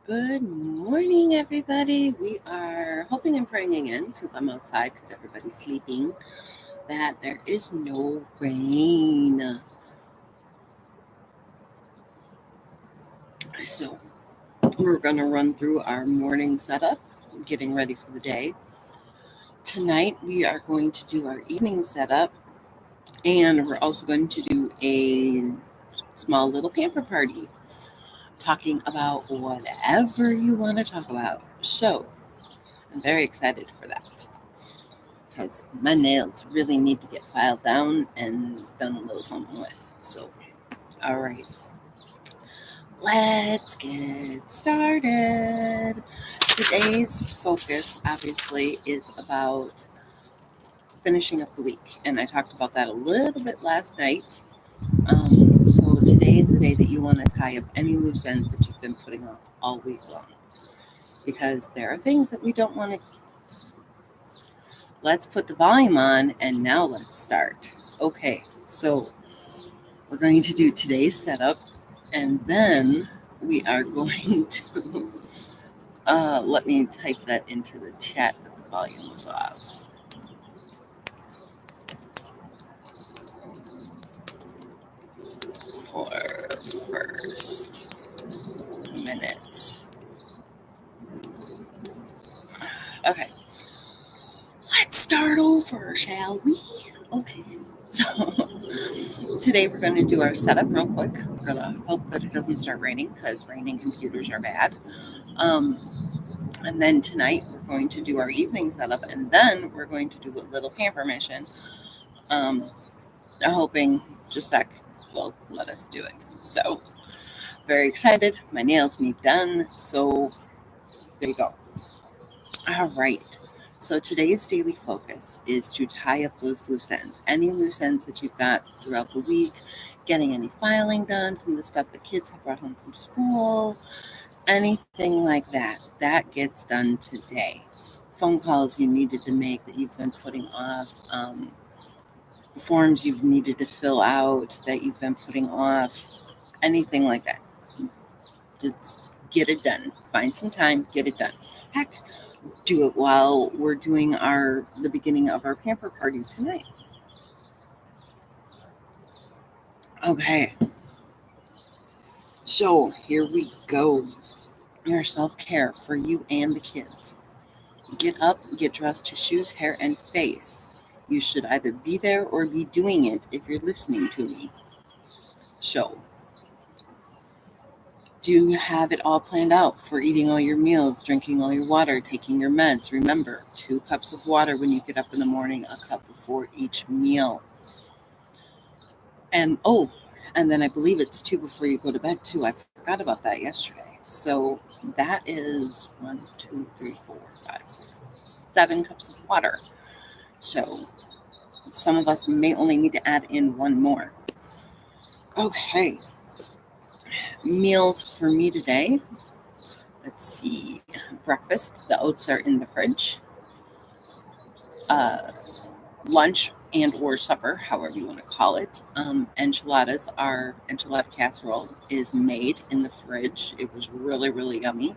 Good morning, everybody. We are hoping and praying again, since I'm outside because everybody's sleeping, that there is no rain. So, we're going to run through our morning setup, getting ready for the day. Tonight, we are going to do our evening setup, and we're also going to do a small little pamper party, talking about whatever you want to talk about. So, I'm very excited for that, because my nails really need to get filed down and done a little something with. So, all right, let's get started. Today's focus, obviously, is about finishing up the week, and I talked about that a little bit last night. So, today is the day that you want to tie up any loose ends that you've been putting off all week long, because there are things that we don't want to. Let's put the volume on, and now let's start. Okay, so we're going to do today's setup, and then we are going to let me type that into the chat that the volume was off. For first minute. Okay, let's start over, shall we? Okay, so today we're going to do our setup real quick. We're going to hope that it doesn't start raining, because raining computers are bad. Um, And then tonight we're going to do our evening setup, and then we're going to do a little pamper mission. I'm hoping Jacek will let us do it. So very excited. My nails need done. So there you go. All right. So today's daily focus is to tie up those loose ends. Any loose ends that you've got throughout the week, getting any filing done from the stuff the kids have brought home from school, anything like that, that gets done today. Phone calls you needed to make that you've been putting off, forms you've needed to fill out that you've been putting off, anything like that. Just get it done. Find some time, get it done. Heck, do it while we're doing the beginning of our pamper party tonight. Okay. So here we go. Your self-care for you and the kids. Get up, get dressed to shoes, hair, and face. You should either be there or be doing it if you're listening to me. So, do you have it all planned out for eating all your meals, drinking all your water, taking your meds? Remember, 2 cups of water when you get up in the morning, a cup before each meal. And then I believe it's 2 before you go to bed too. I forgot about that yesterday. So that is 1, 2, 3, 4, 5, 6, 7 cups of water. So some of us may only need to add in 1 more. Okay. Meals for me today. Let's see. Breakfast. The oats are in the fridge. Lunch and or supper, however you want to call it. Enchilada casserole is made in the fridge. It was really, really yummy,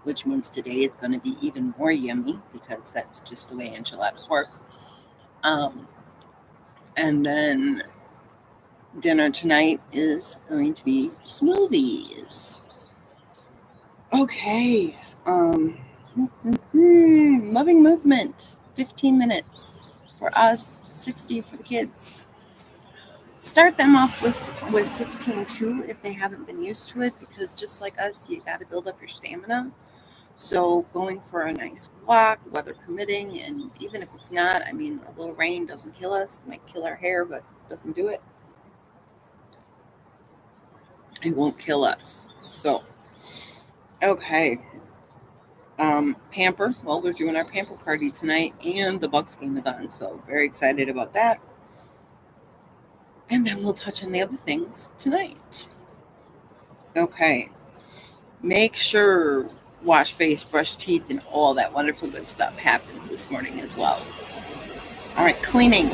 which means today it's going to be even more yummy, because that's just the way enchiladas work. And then dinner tonight is going to be smoothies. Okay. Loving movement. 15 minutes for us, 60 for the kids. Start them off with 15 too if they haven't been used to it, because just like us, you got to build up your stamina. So going for a nice walk, weather permitting, and even if it's not, I mean, a little rain doesn't kill us. It might kill our hair, but doesn't do it. It won't kill us. So, okay. Pamper. Well, we're doing our pamper party tonight, and the Bucks game is on, so very excited about that. And then we'll touch on the other things tonight. Okay. Make sure wash face, brush teeth, and all that wonderful good stuff happens this morning as well. All right, cleaning.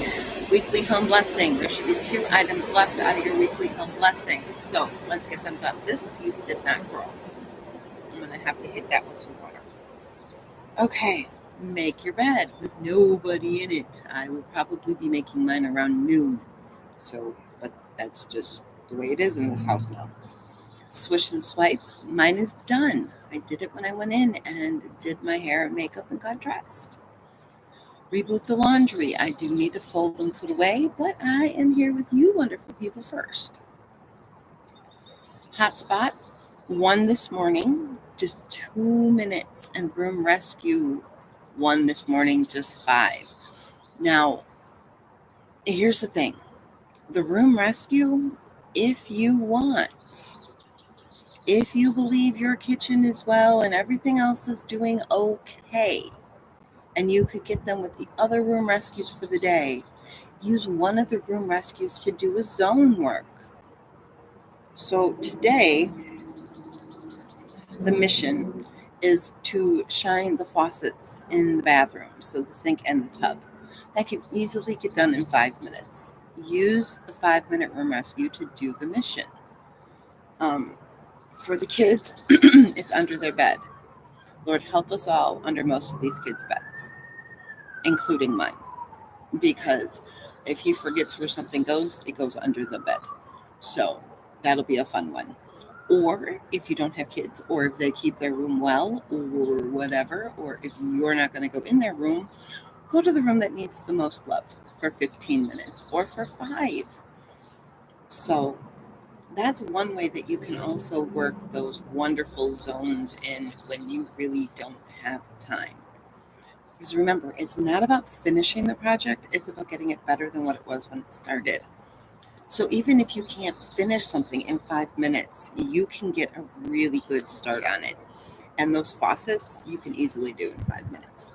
Weekly home blessing. There should be 2 items left out of your weekly home blessing. So let's get them done. This piece did not grow. I'm going and I have to hit that with some water. Okay, make your bed with nobody in it. I will probably be making mine around noon. So, but that's just the way it is in this house now. Swish and swipe. Mine is done. I did it when I went in and did my hair and makeup and got dressed. Reboot the laundry. I do need to fold and put away, but I am here with you wonderful people first. Hotspot, one this morning, just 2 minutes, and room rescue, one this morning, just 5. Now, here's the thing. The room rescue, if you want, if you believe your kitchen is well and everything else is doing okay, and you could get them with the other room rescues for the day, use one of the room rescues to do a zone work. So today, the mission is to shine the faucets in the bathroom, so the sink and the tub. That can easily get done in 5 minutes. Use the 5-minute room rescue to do the mission. For the kids, it's under their bed. Lord, help us all under most of these kids' beds, including mine, because if he forgets where something goes, it goes under the bed. So that'll be a fun one. Or if you don't have kids, or if they keep their room well, or whatever, or if you're not going to go in their room, go to the room that needs the most love for 15 minutes or for 5. So that's one way that you can also work those wonderful zones in when you really don't have time. Because remember, it's not about finishing the project, it's about getting it better than what it was when it started. So even if you can't finish something in 5 minutes, you can get a really good start on it. And those faucets, you can easily do in 5 minutes.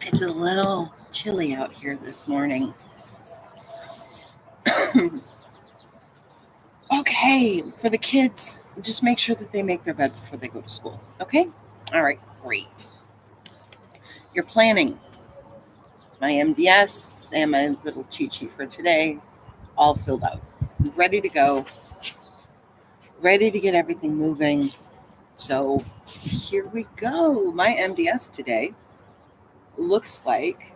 It's a little chilly out here this morning. Okay, for the kids, just make sure that they make their bed before they go to school. Okay? All right, great. You're planning. My MDS and my little cheat sheet for today, all filled out. Ready to go. Ready to get everything moving. So here we go. My MDS today looks like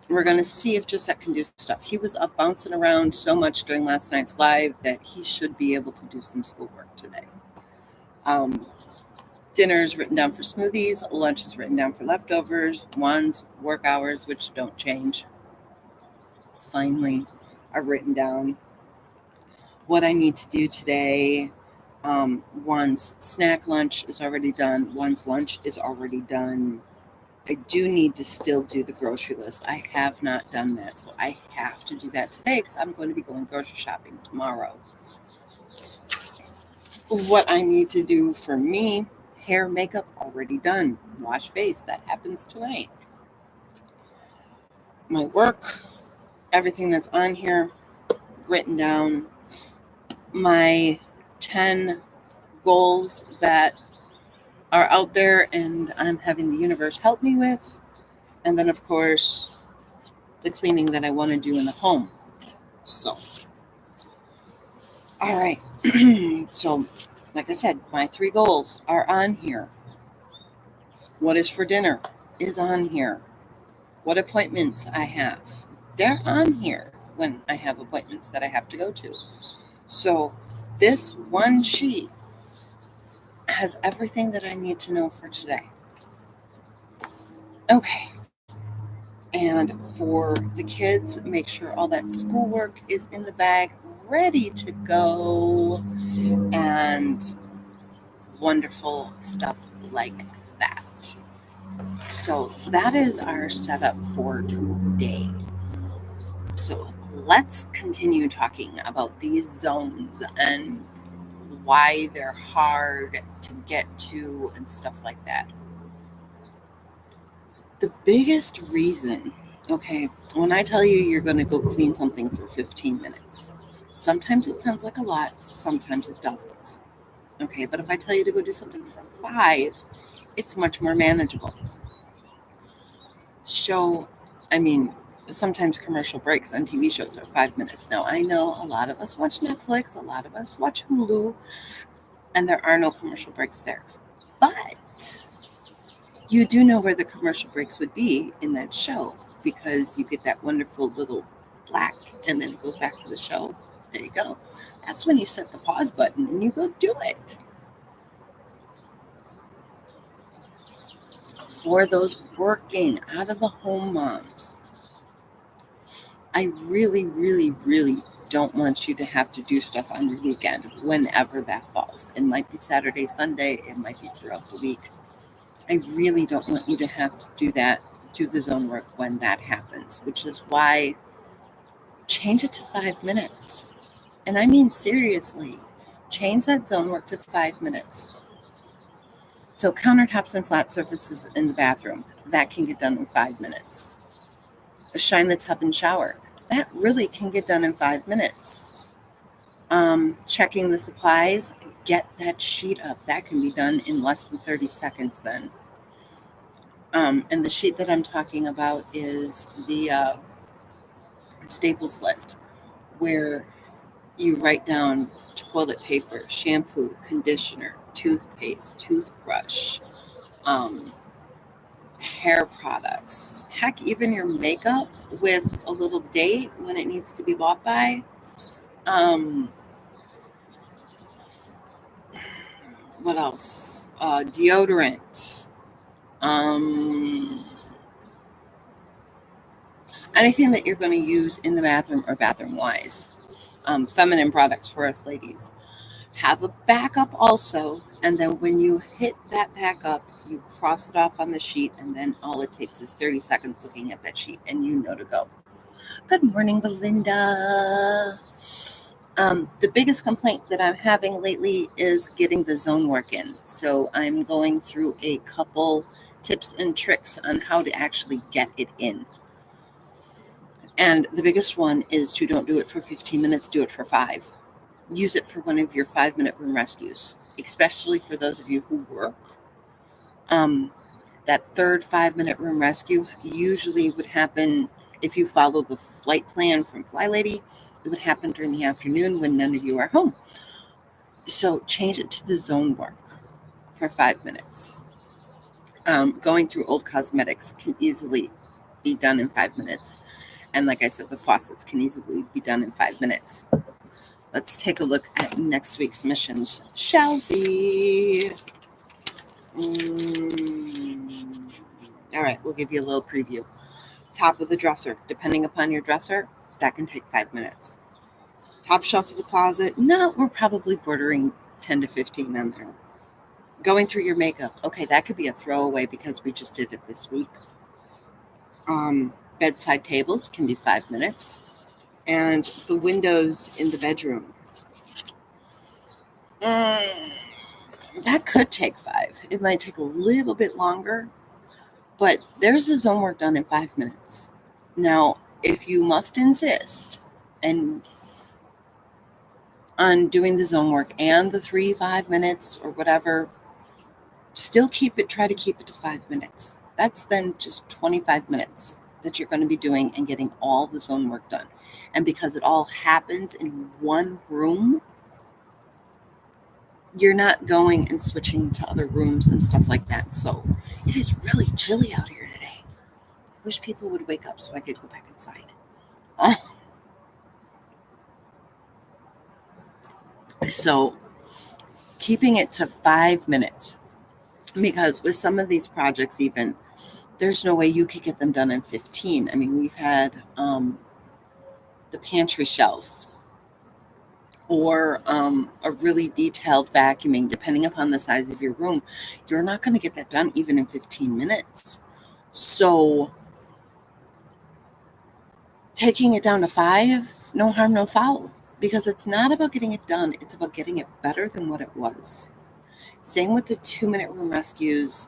we're going to see if Josette can do stuff. He was up bouncing around so much during last night's live that he should be able to do some schoolwork today. Dinner is written down for smoothies. Lunch is written down for leftovers. Juan's work hours, which don't change, finally are written down. What I need to do today. Juan's snack lunch is already done. Juan's lunch is already done. I do need to still do the grocery list. I have not done that, so I have to do that today because I'm going to be going grocery shopping tomorrow. What I need to do for me, hair, makeup, already done. Wash face, that happens tonight. My work, everything that's on here, written down. My 10 goals that are out there and I'm having the universe help me with. And then, of course, the cleaning that I want to do in the home. So, all right. So, like I said, my 3 goals are on here. What is for dinner is on here. What appointments I have, they're on here when I have appointments that I have to go to. So, this one sheet has everything that I need to know for today. Okay. And for the kids, make sure all that schoolwork is in the bag, ready to go, and wonderful stuff like that. So that is our setup for today. So let's continue talking about these zones and why they're hard to get to and stuff like that. The biggest reason, okay, when I tell you you're going to go clean something for 15 minutes, sometimes it sounds like a lot, sometimes it doesn't. Okay, but if I tell you to go do something for 5, it's much more manageable. So, I mean, sometimes commercial breaks on TV shows are 5 minutes. Now, I know a lot of us watch Netflix, a lot of us watch Hulu, and there are no commercial breaks there. But you do know where the commercial breaks would be in that show because you get that wonderful little black and then it goes back to the show. There you go. That's when you set the pause button and you go do it. For those working out of the home moms, I really, really, really don't want you to have to do stuff on your weekend whenever that falls. It might be Saturday, Sunday, it might be throughout the week. I really don't want you to have to do the zone work when that happens, which is why change it to 5 minutes. And I mean, seriously, change that zone work to 5 minutes. So, countertops and flat surfaces in the bathroom, that can get done in 5 minutes. Shine the tub and shower, that really can get done in 5 minutes. Checking the supplies, get that sheet up. That can be done in less than 30 seconds then. And the sheet that I'm talking about is the Staples list, where you write down toilet paper, shampoo, conditioner, toothpaste, toothbrush, hair products, heck, even your makeup with a little date when it needs to be bought by. Um, what else? Deodorant. Um, Anything that you're going to use in the bathroom or bathroom wise. Feminine products for us ladies. Have a backup also, and then when you hit that backup, you cross it off on the sheet, and then all it takes is 30 seconds looking at that sheet, and you know to go. Good morning, Belinda. The biggest complaint that I'm having lately is getting the zone work in. So I'm going through a couple tips and tricks on how to actually get it in. And the biggest one is to don't do it for 15 minutes, do it for 5. Use it for one of your 5-minute room rescues, especially for those of you who work. That third 5-minute room rescue usually would happen if you follow the flight plan from Fly Lady. It would happen during the afternoon when none of you are home. So change it to the zone work for 5 minutes. Going through old cosmetics can easily be done in 5 minutes. And like I said, the faucets can easily be done in 5 minutes. Let's take a look at next week's missions, shall we? All right, we'll give you a little preview. Top of the dresser, depending upon your dresser, that can take 5 minutes. Top shelf of the closet, no, we're probably bordering 10 to 15 on there. Going through your makeup, okay, that could be a throwaway because we just did it this week. Bedside tables can be 5 minutes. And the windows in the bedroom, that could take 5. It might take a little bit longer, but there's a zone work done in 5 minutes. Now, if you must insist and on doing the zone work and the 3-5 minutes or whatever, still try to keep it to 5 minutes. That's then just 25 minutes that you're going to be doing and getting all the zone work done. And because it all happens in one room, you're not going and switching to other rooms and stuff like that. So it is really chilly out here today. I wish people would wake up so I could go back inside. So keeping it to 5 minutes, because with some of these projects even, there's no way you could get them done in 15. I mean, we've had the pantry shelf or a really detailed vacuuming, depending upon the size of your room. You're not going to get that done even in 15 minutes. So taking it down to 5, no harm, no foul, because it's not about getting it done. It's about getting it better than what it was. Same with the 2-minute room rescues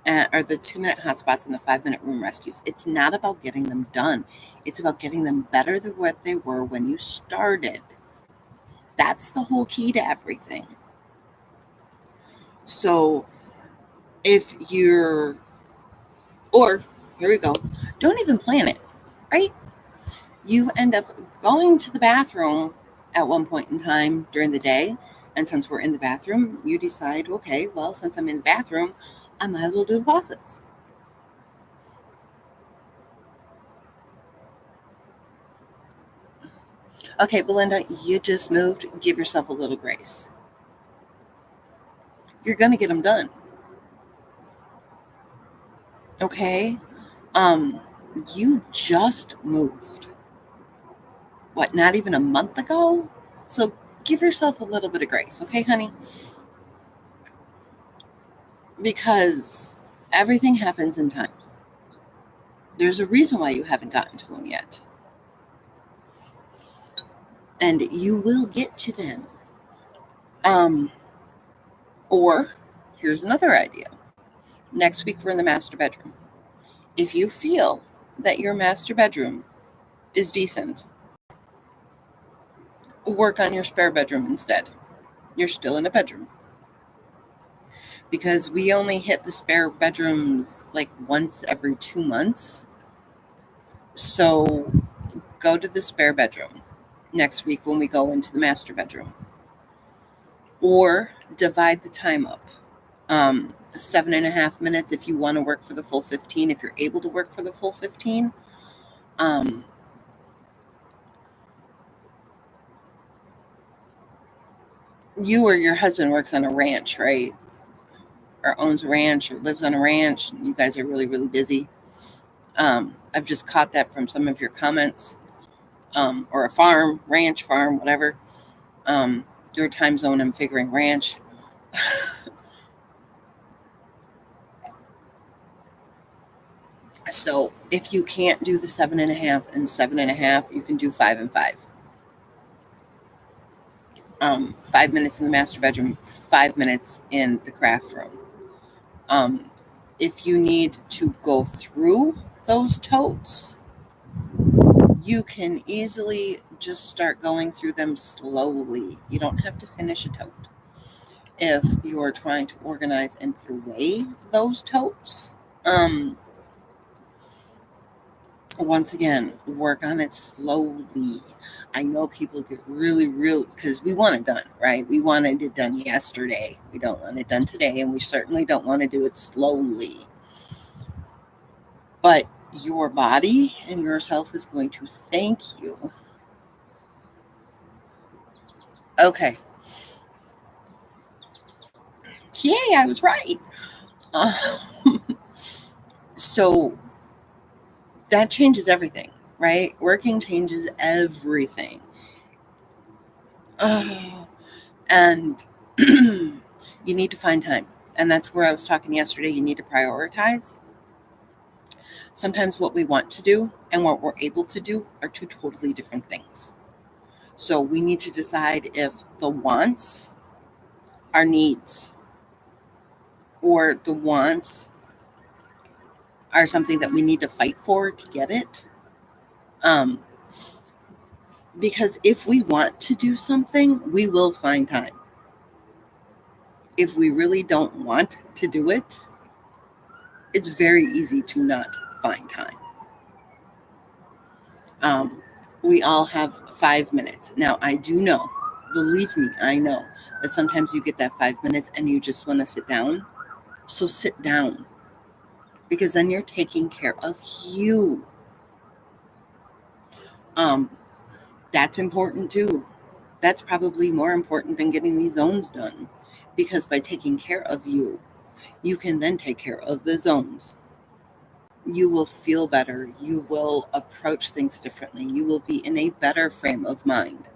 or the 2-minute hotspots and the 5-minute room rescues. It's not about getting them done. It's about getting them better than what they were when you started. That's the whole key to everything. So if you're, or here we go, don't even plan it. right? You end up going to the bathroom at one point in time during the day. And since we're in the bathroom, you decide, okay, well, since I'm in the bathroom, I might as well do the faucets. Okay, Belinda, you just moved. Give yourself a little grace. You're going to get them done. Okay? Um, you just moved. What, not even a month ago? So give yourself a little bit of grace, okay, honey? Because everything happens in time. There's a reason why you haven't gotten to them yet. And you will get to them. Um, or here's another idea. Next week we're in the master bedroom. If you feel that your master bedroom is decent, work on your spare bedroom instead. You're still in a bedroom. Because we only hit the spare bedrooms like once every 2 months. So go to the spare bedroom next week when we go into the master bedroom. Or divide the time up. 7.5 minutes if you want to work for the full 15, if you're able to work for the full 15. You or your husband works on a ranch, right? Or owns a ranch or lives on a ranch, and you guys are really, really busy. I've just caught that from some of your comments. Or a farm, ranch, farm, whatever. Your time zone, I'm figuring ranch. So if you can't do the 7.5 and 7.5, you can do 5 and 5. 5 minutes in the master bedroom, 5 minutes in the craft room. If you need to go through those totes, you can easily just start going through them slowly. You don't have to finish a tote. If you're trying to organize and put away those totes, once again, work on it slowly. I know people get really, because we want it done, right? We wanted it done yesterday. We don't want it done today, and we certainly don't want to do it slowly. But your body and yourself is going to thank you. Okay. Yay, I was right. Uh, so that changes everything, right? Working changes everything. And you need to find time. And that's where I was talking yesterday. You need to prioritize. Sometimes what we want to do and what we're able to do are two totally different things. So we need to decide if the wants are needs, or the wants are something that we need to fight for to get it. Because if we want to do something, we will find time. If we really don't want to do it, it's very easy to not find time. We all have 5 minutes. Now, I do know, believe me, I know that sometimes you get that 5 minutes and you just want to sit down. So sit down, because then you're taking care of you. That's important too. That's probably more important than getting these zones done, because by taking care of you, you can then take care of the zones. You will feel better. You will approach things differently. You will be in a better frame of mind.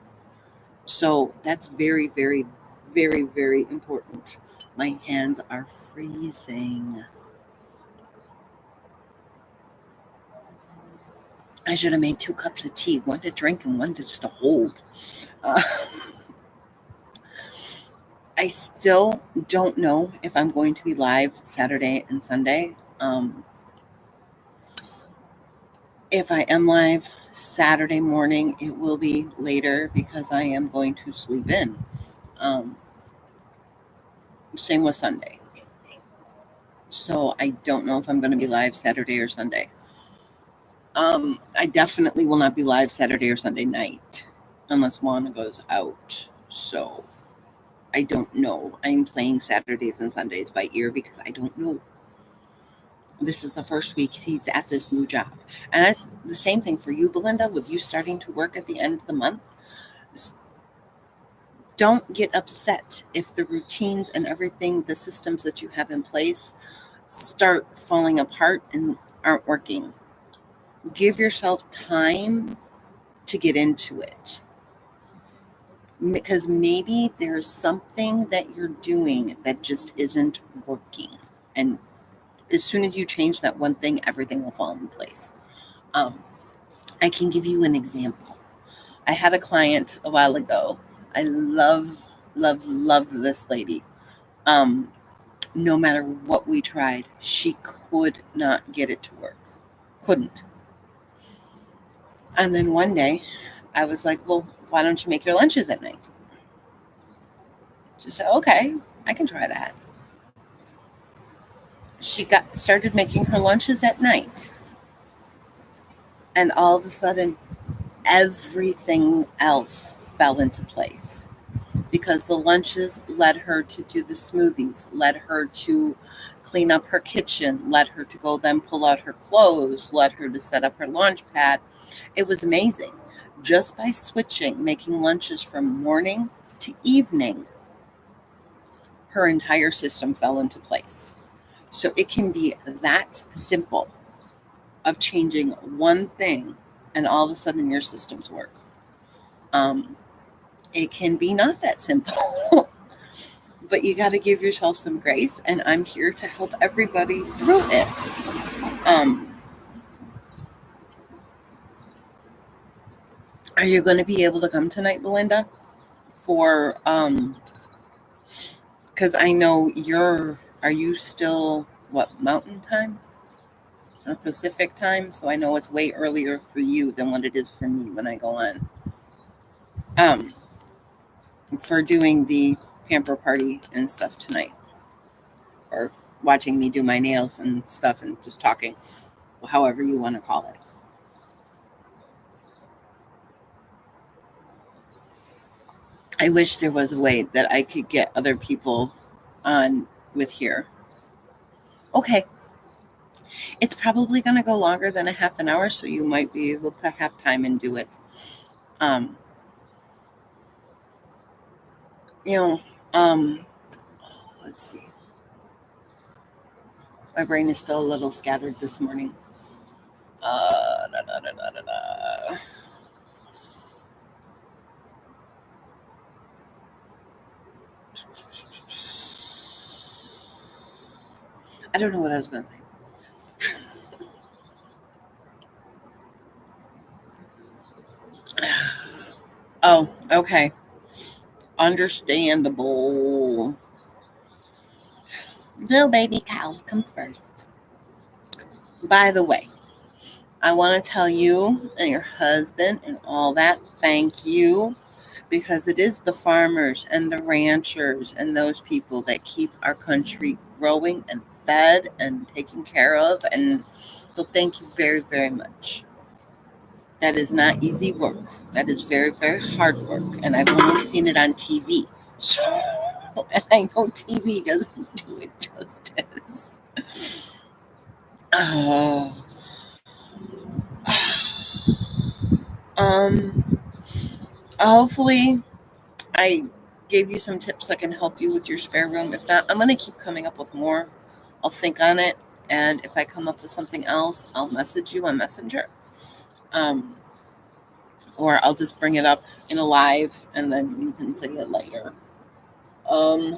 So that's very, very, very, very important. My hands are freezing. I should have made 2 cups of tea, one to drink and one to just to hold. Uh, I still don't know if I'm going to be live Saturday and Sunday. If I am live Saturday morning, it will be later because I am going to sleep in. Same with Sunday. So I don't know if I'm going to be live Saturday or Sunday. I definitely will not be live Saturday or Sunday night unless Juana goes out. So I don't know. I'm playing Saturdays and Sundays by ear because I don't know. This is the first week he's at this new job. And it's the same thing for you, Belinda, with you starting to work at the end of the month. Don't get upset if the routines and everything, the systems that you have in place, start falling apart and aren't working. Give yourself time to get into it, because maybe there's something that you're doing that just isn't working. And as soon as you change that one thing, everything will fall in place. Um, I can give you an example. I had a client a while ago. I love this lady. Um, no matter what we tried, she could not get it to work. Couldn't. And then one day, I was like, well, why don't you make your lunches at night? She said, okay, I can try that. She got started making her lunches at night. And all of a sudden, everything else fell into place, because the lunches led her to do the smoothies, led her to clean up her kitchen, led her to go then pull out her clothes, led her to set up her launch pad. It was amazing. Just by switching, making lunches from morning to evening, her entire system fell into place. So it can be that simple, of changing one thing and all of a sudden your systems work. Um, it can be not that simple, but you got to give yourself some grace, and I'm here to help everybody through it. Um, are you going to be able to come tonight, Belinda? For because I know are you still what, Mountain Time or Pacific Time? So I know it's way earlier for you than what it is for me when I go on. Um, for doing the pamper party and stuff tonight, or watching me do my nails and stuff and just talking, however you want to call it. I wish there was a way that I could get other people on with here. Okay, it's probably going to go longer than a half an hour, so you might be able to have time and do it. Um, you know, um, let's see. My brain is still a little scattered this morning. Da, da, da, da, da, da. I don't know what I was going to say. Oh, okay. Understandable. Little baby cows come first. By the way, I want to tell you and your husband and all that, thank you, because it is the farmers and the ranchers and those people that keep our country growing and fed and taken care of. And so thank you very, very much. That is not easy work. That is very, very hard work. And I've only seen it on TV. So, and I know TV doesn't do it justice. Oh. Um, hopefully I gave you some tips that can help you with your spare room. If not, I'm going to keep coming up with more. I'll think on it. And if I come up with something else, I'll message you on Messenger. Um, or I'll just bring it up in a live and then you can say it later. Um,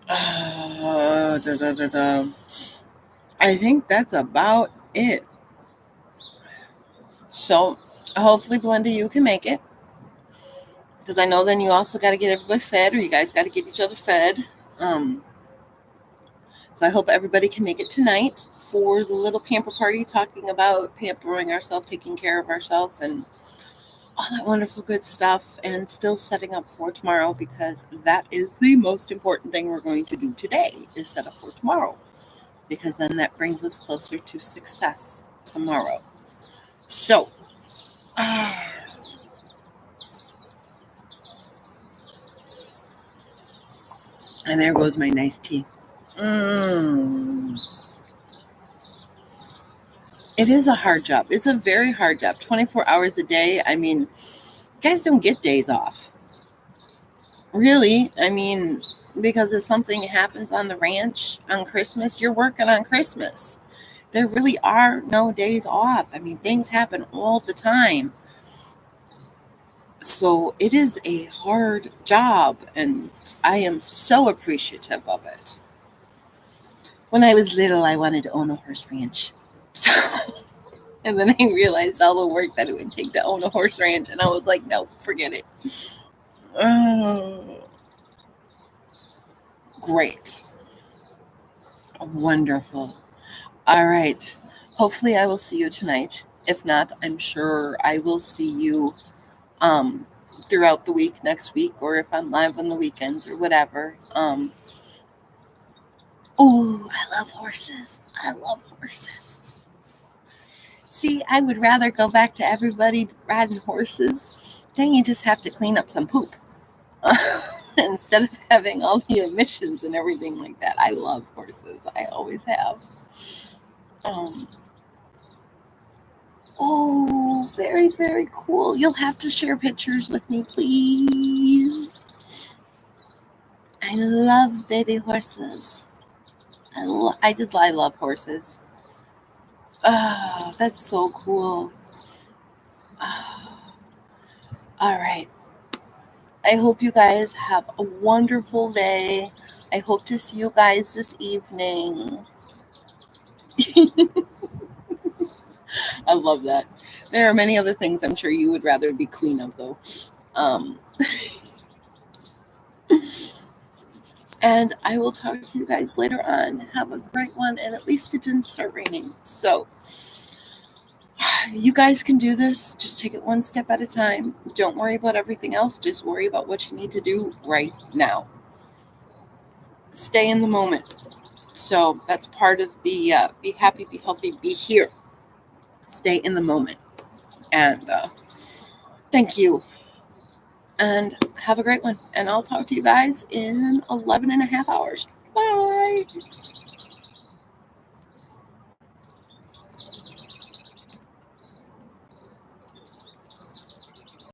da, da, da, da. I think that's about it. So hopefully, Belinda, you can make it. Because I know then you also got to get everybody fed, or you guys got to get each other fed. Um, so I hope everybody can make it tonight for the little pamper party, talking about pampering ourselves, taking care of ourselves, and all that wonderful good stuff, and still setting up for tomorrow, because that is the most important thing we're going to do today, is set up for tomorrow. because then that brings us closer to success tomorrow. So, and there goes my nice tea. It is a hard job. It's a very hard job. 24 hours a day. I mean, guys don't get days off. Really. I mean, because if something happens on the ranch on Christmas, you're working on Christmas. There really are no days off. I mean, things happen all the time. So it is a hard job, and I am so appreciative of it. When I was little, I wanted to own a horse ranch. So, and then I realized all the work that it would take to own a horse ranch, and I was like, no, forget it. Oh, great. Wonderful. All right. Hopefully, I will see you tonight. If not, I'm sure I will see you um, throughout the week next week, or if I'm live on the weekends or whatever. Oh, I love horses. I love horses. See, I would rather go back to everybody riding horses. Then you just have to clean up some poop instead of having all the emissions and everything like that. I love horses. I always have. Um, oh, very, very cool. You'll have to share pictures with me, please. I love baby horses. I love horses. Oh, that's so cool. Oh, all right. I hope you guys have a wonderful day. I hope to see you guys this evening. I love that. There are many other things I'm sure you would rather be queen of, though. Um, and I will talk to you guys later on. Have a great one. And at least it didn't start raining. So you guys can do this. Just take it one step at a time. Don't worry about everything else. Just worry about what you need to do right now. Stay in the moment. So that's part of the be happy, be healthy, be here. Stay in the moment. And thank you. And have a great one. And I'll talk to you guys in 11 and a half hours. Bye.